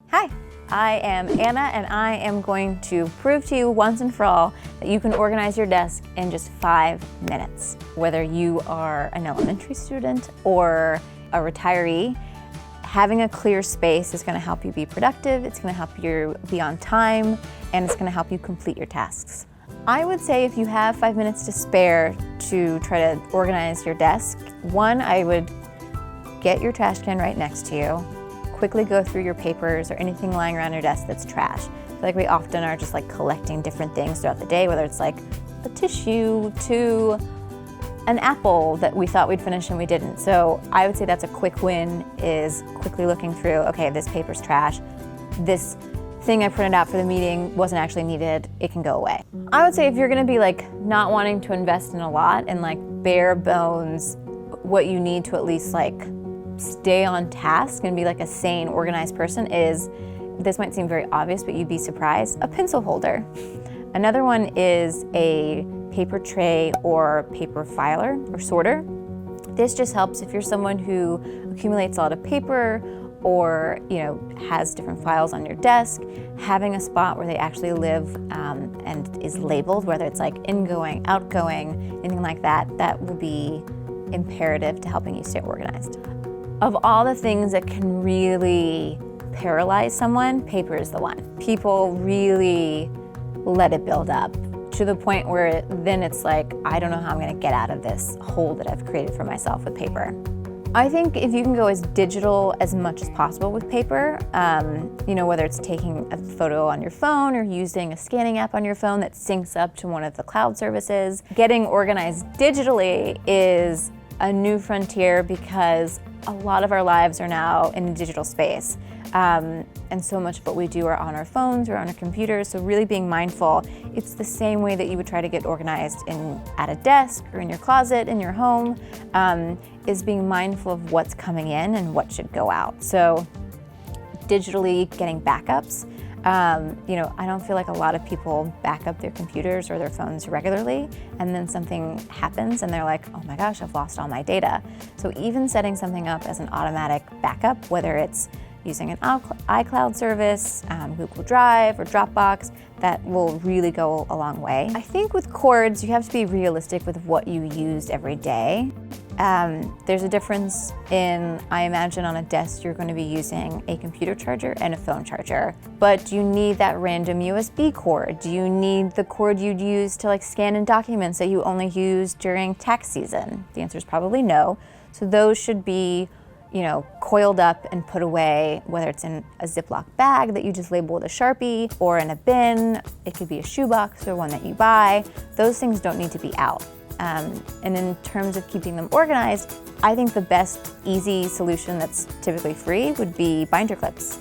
Hi, I am Anna, and I am going to prove to you once and for all that you can organize your desk in just 5 minutes. Whether you are an elementary student or a retiree, having a clear space is going to help you be productive, it's going to help you be on time, and it's going to help you complete your tasks. I would say if you have 5 minutes to spare to try to organize your desk, one, I would get your trash can right next to you. Quickly go through your papers or anything lying around your desk that's trash. I feel like we often are just like collecting different things throughout the day, whether it's like a tissue to an apple that we thought we'd finish and we didn't. So I would say that's a quick win, is quickly looking through, okay, this paper's trash. This thing I printed out for the meeting wasn't actually needed, it can go away. I would say if you're gonna be like not wanting to invest in a lot and like bare bones what you need to at least like stay on task and be like a sane, organized person, is, this might seem very obvious, but you'd be surprised, a pencil holder. Another one is a paper tray or paper filer or sorter. This just helps if you're someone who accumulates a lot of paper or has different files on your desk. Having a spot where they actually live and is labeled, whether it's like ingoing, outgoing, anything like that, that will be imperative to helping you stay organized. Of all the things that can really paralyze someone, paper is the one. People really let it build up to the point where then it's like, I don't know how I'm gonna get out of this hole that I've created for myself with paper. I think if you can go as digital as much as possible with paper, whether it's taking a photo on your phone or using a scanning app on your phone that syncs up to one of the cloud services, getting organized digitally is a new frontier because a lot of our lives are now in digital space. And so much of what we do are on our phones or on our computers, so really being mindful. It's the same way that you would try to get organized at a desk or in your closet, in your home, is being mindful of what's coming in and what should go out. So digitally getting backups. I don't feel like a lot of people back up their computers or their phones regularly, and then something happens and they're like, oh my gosh, I've lost all my data. So even setting something up as an automatic backup, whether it's using an iCloud service, Google Drive, or Dropbox, that will really go a long way. I think with cords, you have to be realistic with what you use every day. There's a difference in, I imagine on a desk you're going to be using a computer charger and a phone charger. But do you need that random USB cord? Do you need the cord you'd use to like scan in documents that you only use during tax season? The answer is probably no. So those should be coiled up and put away, whether it's in a Ziploc bag that you just label with a Sharpie or in a bin. It could be a shoebox or one that you buy. Those things don't need to be out. And in terms of keeping them organized, I think the best easy solution that's typically free would be binder clips.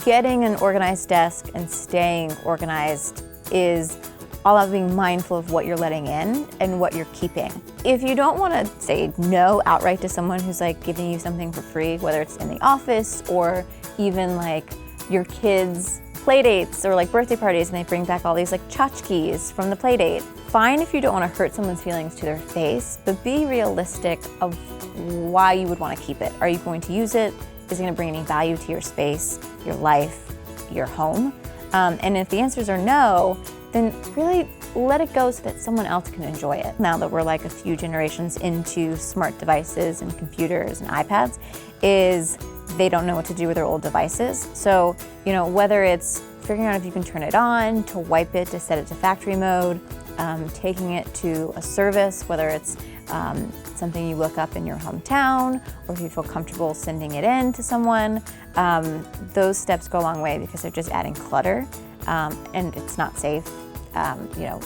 Getting an organized desk and staying organized is all about being mindful of what you're letting in and what you're keeping. If you don't want to say no outright to someone who's like giving you something for free, whether it's in the office or even like your kids' play dates or like birthday parties, and they bring back all these like tchotchkes from the play date. Fine if you don't want to hurt someone's feelings to their face, but be realistic of why you would want to keep it. Are you going to use it? Is it going to bring any value to your space, your life, your home? And if the answers are no, then really let it go so that someone else can enjoy it. Now that we're like a few generations into smart devices and computers and iPads, is they don't know what to do with their old devices. So, whether it's figuring out if you can turn it on, to wipe it, to set it to factory mode, taking it to a service, whether it's something you look up in your hometown, or if you feel comfortable sending it in to someone, those steps go a long way because they're just adding clutter, and it's not safe.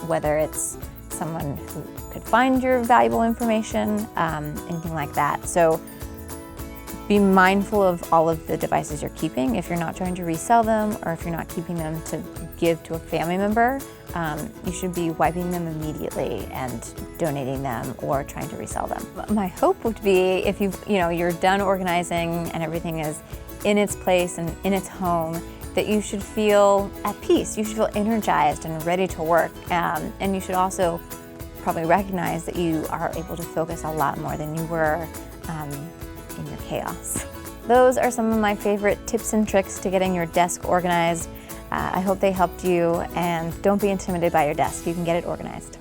Whether it's someone who could find your valuable information, anything like that. So be mindful of all of the devices you're keeping. If you're not trying to resell them, or if you're not keeping them to give to a family member, you should be wiping them immediately and donating them or trying to resell them. My hope would be if you're done organizing and everything is in its place and in its home, that you should feel at peace. You should feel energized and ready to work. And you should also probably recognize that you are able to focus a lot more than you were in your chaos. those are some of my favorite tips and tricks to getting your desk organized. I hope they helped you, and don't be intimidated by your desk. You can get it organized.